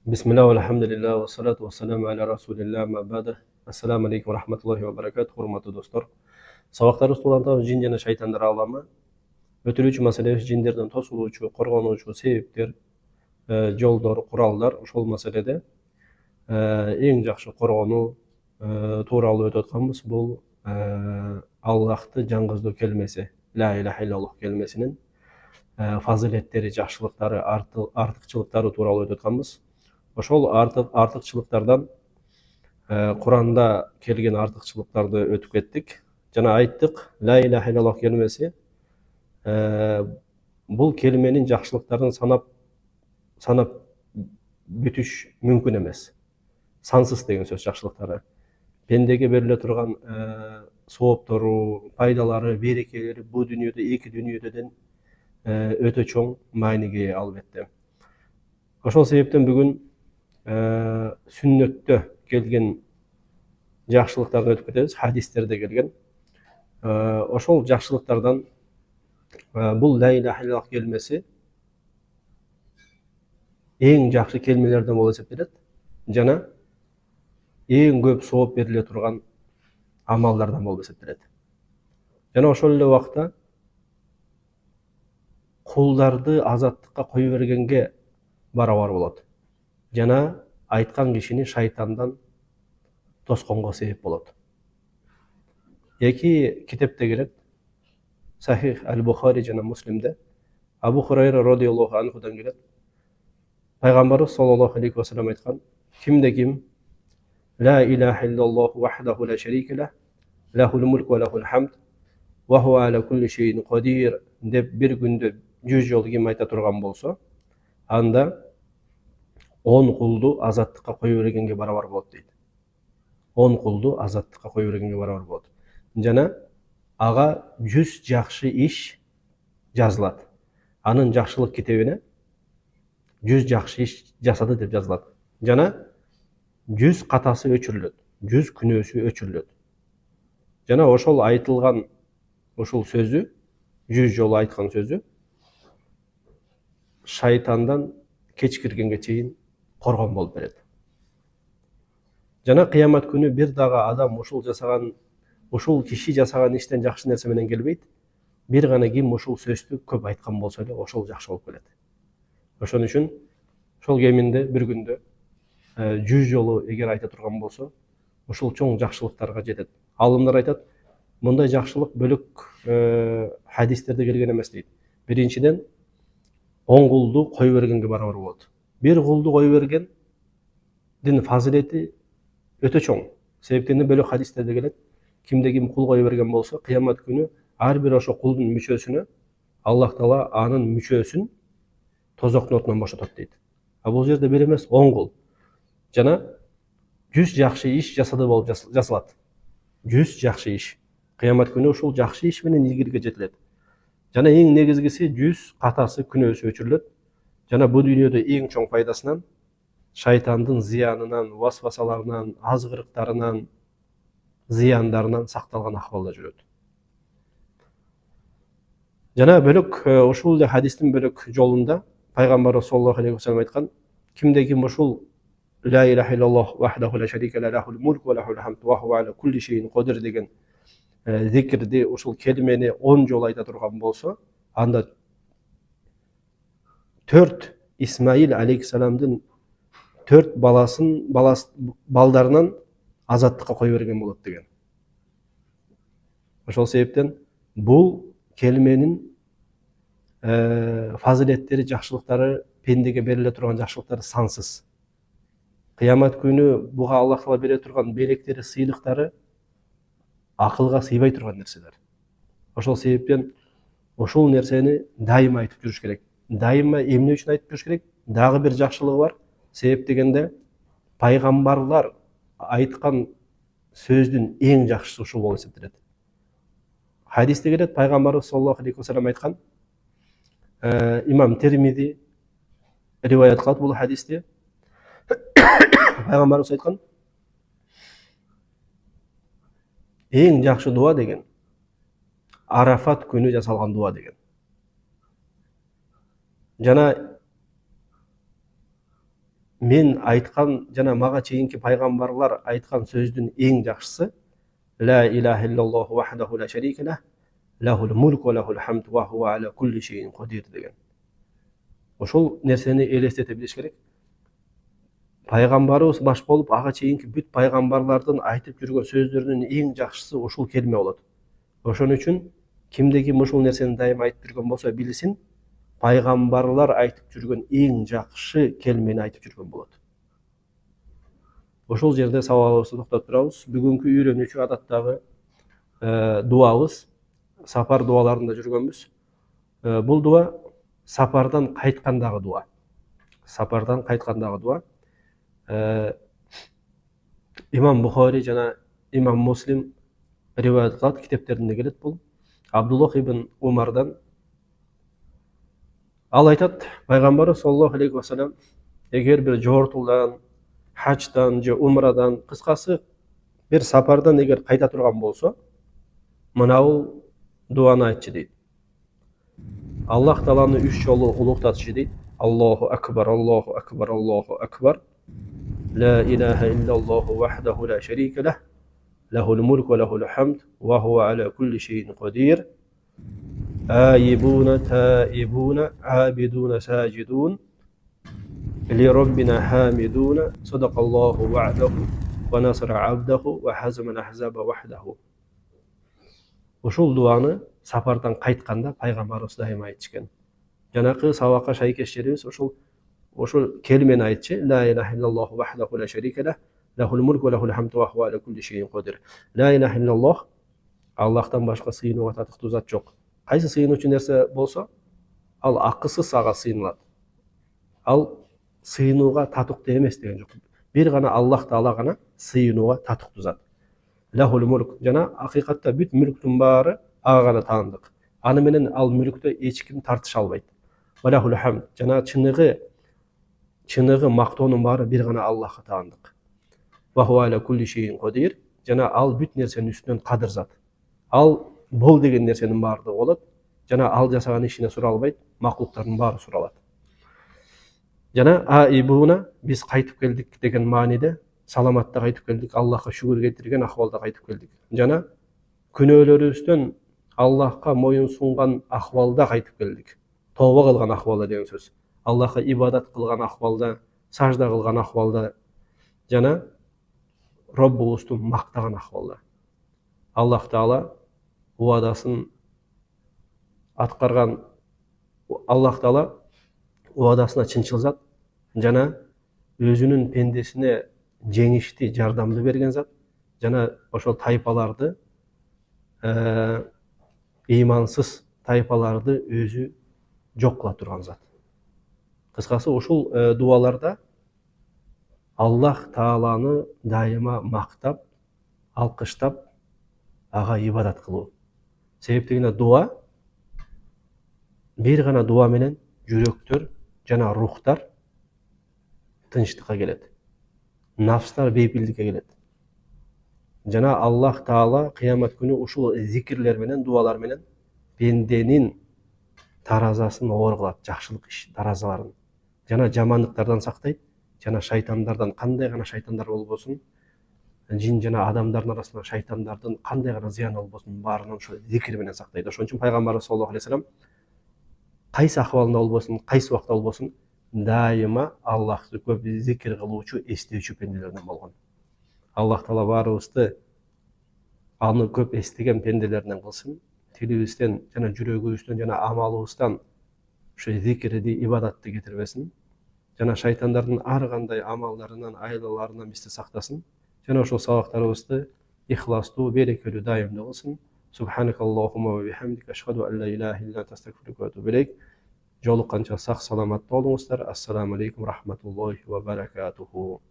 Bismillah, alhamdulillah, wa salatu wa salamu ala rasulillah, ma ba'da. Assalamu alaikum wa rahmatullahi wa barakatuh, hurmatly dostlar. Sabaqtары студенттар жин жана шайтандар аламы, өтүлүүчү маселебиз жиндерден тосулуучу, коргонуучу себептер, жолдор, куралдар. Ошол маселеде эң жакшы коргонуу тууралуу өтүп атканбыз. Бул Аллахты жаңгыздоо келмеси, ла иляха иллаллах келмесинин фазилеттери, жакшылыктары, артыкчылыктары тууралуу өтүп атканбыз. Ошол артыкчылыктардан Куранда келген артыкчылыктарды өтүп кеттик. Жана айттык, ла иляха иллаллах келмеси бул келменин жакшылыктарын санап бүтүш мүмкүн эмес. Сансыз деген сөз жакшылыктары. Пендеге бериле турган сооптору, пайдалары, берекелери бул дүйнөдө, эки дүйнөдөн өтө чоң мааниге ээ албетте. Ошол себептен бүгүн сүннөттө келген жакшылыктарды өтүп кетебиз, хадистерде келген. Ошол жакшылыктардан бул ла иляха иллаллах келмеси эң жакшы келмелерден болуп эсептелет жана эң көп сооп бериле турган амалдардан болуп эсептелет. Жана ошол эле убакта кулдарды азаттыкка кое бергенге барабар болот. Жана айткан кишини шайтандан тосконго себеп болот. Эки китепте келет, Сахих аль-Бухари жана Муслимде, Абу Хурайра радиаллаху анхудан келет. Пайгамбарыбыз саллаллаху алейхи ва саллям айткан: кимде ким ла иляха иллаллах вахдаху ла шарика лах, лахул мулк ва лахул хамд, ва хуа аля кулли шейин кадир деп бир күндө 100 жолу ким айта турган болсо, анда 10 кулду азаттыкка кое бергенге барабар болот дейт. 10 кулду азаттыкка кое бергенге барабар болот. Жана ага 100 жакшы иш жазылат. Анын жакшылык китебине 100 жакшы иш жасады деп жазылат. Жана 100 катасы өчүрүлөт, 100 күнөөсү өчүрүлөт. Жана ошол айтылган ошол сөзү, 100 жолу айткан сөзү шайтандан кечкиргенге чейин коргон болуп берет. Жана кыямат күнү бир дагы адам ушул киши жасаган иштен жакшы нерсе менен келбейт. Бир гана ким ушул сөздү көп айткан болсо эле ошол жакшы болуп келет. Ошон үчүн ошол кеминде бир күндө 100 жолу эгер айта турган болсо, ушул чоң жакшылыктарга жетет. Алымдар айтат, мындай жакшылык бөлөк хадистерде келген эмес дейт. Биринчиден 10 кулду кое бергенге барабар болот. Бир кулду кое бергендин фазилети өтө чоң. Себептен бөлөк хадистерде келет, кимде ким кул кое берген болсо, кыямат күнү ар бир ошо кулдун мүчөсүнө Аллах Таала анын мүчөсүн тозоктун отунан бошотот дейт. А бул жерде бир эмес 10 кул. Жана 100 жакшы иш жасады болуп жасалат. 100 жакшы иш. Кыямат күнү ушул жакшы иш менен ийгиликке жетилет. Жана эң негизгиси 100 катасы күнөөсү өчүрүлөт. Жана бул дүйнөдө эң чоң пайдасынан шайтандын зыянынан, васвасаларынан, азгырыктарынан, зыяндарынан сакталган акыбалда жүрөт. Жана бөлөк ушул эле хадистин бөлөк жолунда пайгамбарыбыз саллаллаху алейхи ва саллям айткан: кимде ким ушул ла иляха иллаллах вахдаху ла шарика ла лахул мулк ва лахул хамд ва хуа аля кулли шейин кадир деген зикирди, ушул келмени 10 жолу айта турган болсо, анда 4 Исмаил алейхиссаламдын 4 балдарынан азаттыкка кое берген болот деген. Ошол себептен бул келменин фазилеттери, жакшылыктары, пендеге бериле турган жакшылыктары сансыз. Кыямат күнү буга Аллах Таала бере турган белектери, сыйлыктары акылга сыйбай турган нерселер. Ошол себептен ошол нерсени дайыма айтып жүрүш керек. Дайыма эмне үчүн айтып жүрүш керек? Дагы бир жакшылыгы бар. Себеп дегенде пайгамбарлар айткан сөздүн эң жакшысы ушул болуп эсептелет. Хадисте келет, пайгамбарыбыз саллаллаху алейхи ва саллям айткан, имам Термизи риваят кылат бул хадисте. Пайгамбарыбыз айткан: эң жакшы дуа деген Арафат күнү жасалган дуа деген. Жана мен айткан жана мага чейинки пайгамбарлар айткан сөздүн эң жакшысы ла илаха иллаллаху вахдаху ла шарика лах лахул мулк ва лахул хамд ва хуа аля кулли шейин кадир деген. Ошол нерсени элестете билиш керек. Пайгамбарыбыз баш болуп, ага чейинки бүт пайгамбарлардын айтып жүргөн сөздөрүнүн эң жакшысы ушул келме болот. Ошон үчүн кимде ким ушул нерсени дайыма айтып жүргөн болсо билсин, пайгамбарлар айтып жүргөн эң жакшы келмени айтып жүргөн болот. Ошол жерде сабагыбызды токтотуп турабыз. Бүгүнкү үйрөнүүчү адаттагы дуабыз, сапар дуаларында жүргөнбүз. Бул дуа сапардан кайткандагы дуа. Сапардан кайткандагы дуа. Имам Бухари жана Имам Муслим риваят кылат, китептеринде келет бул. Абдуллах ибн Умардан ал айтат, пайгамбар саллаллаху алейхи ва саллям эгер бир жортулдан, хачтан же умрадан, кыскасы бир сапардан эгер кайта турган болсо, мынау дуаны айтчы дейт. Аллах тааланы 3 жолу улуктатчы дейт. Аллаху акбар, Аллаху акбар, Аллаху акбар. لا إله إلا الله وحده لا شريك له له الملك وله الحمد وهو على كل شيء قدير آيبون تائبون عابدون ساجدون لربنا حامدون صدق الله وعده ونصر عبده وهزم الأحزاب وحده. Ушул дуаны сапардан кайтканда пайгамбарыбыз дайыма айтышкан. Жанакы сабакка шайкеш жерибиз ошол келмени айтчы. Ла илаха иллаллаху вахдаху ла шарика лах лахул мулк ва лахул хамду ва хуа аля кулли шейин кадир. Ла илаха иллаллах, Аллахтан башка сыйынууга татыктуу зат жок. Кайсы сыйынуучу нерсе болсо, ал акысыз ага сыйынылат. Ал сыйынууга татыктуу эмес деген жок. Бир гана Аллах таала гана сыйынууга татыктуу зат. Лахул мулк, жана акыйкатта бүт мүлктүн баары ага гана таандык. Аны менен ал мүлктө эч ким тартыша албайт. Ва лахул хамд, жана чыныгы мактоонун баары бир гана Аллахка таандык. Ва хуа аля кулли шейин кадир, жана ал бүт нерсенин үстүнөн кадыр зат. Ал бол деген нерсенин баардыгы болот, жана ал жасаган ишине сура албайт, макулуктардын баары суралат. Жана аибуна, биз кайтып келдик деген мааниде, саламатта кайтып келдик, Аллахка шүгүр кетирген акыбалда кайтып келдик. Жана күнөөлөрүбүздөн Аллахка моюн сунган акыбалда кайтып келдик. Тооба кылган акыбалда деген сөз. Аллахка ибадат кылган акыбалда, сажда кылган акыбалда, жана Роббубузду мактаган акыбалда. Аллах таала уадасын аткарган, Аллах таала уадасына чынчыл зат, жана өзүнүн пендесине жеңишти, жардамды берген зат, жана ошол тайпаларды, ыймансыз тайпаларды өзү жок кыла турган зат. Кыскасы ушул дуаларда Аллах тааланы дайыма мактап, алкыштап, ага ибадат кылуу. Себептегине дуа, бир гана дуа менен жүрөктөр жана рухтар тынчтыкка келет. Нафстар бейпилдикке келет. Жана Аллах таала кыямат күнү ушул зикирлер менен, дуалар менен пенденин таразасын оор кылат, жакшылык иш таразаларын. Жана жамандыктардан сактайт, жана шайтандардан, кандай гана шайтандар болбосун, жин жана адамдардын арасында шайтандардын кандай гана зыяны болбосун, баарынан ошол зикир менен сактайт. Ошон үчүн пайгамбарыбыз саллаллаху алейхи вассалам кайсы акыбалында болбосун, кайсы убакта болбосун, дайыма Аллахты көп зикир кылуучу, эстөөчү пенделерден болгон. Аллах таала баарыбызды аны көп эстеген пенделерден кылсын. Тилибизден жана жүрөгүбүздөн жана амалыбыздан ошо зикирди, ибадатты кетирбесин. Жана шайтандардын ар кандай амалдарынан, айлаларынан бизди сактасын. Жана ошол сабактарыбызды ихластуу, берекелүү дайымдуу кылсын. Субханакаллахумма ва бихамдика ашхаду ан ла илаха илля анта астагфирука ва атубу илейк. Жолукканча сак саламатта болуңуздар. Ассаламу алейкум рахматуллахи ва баракатуху.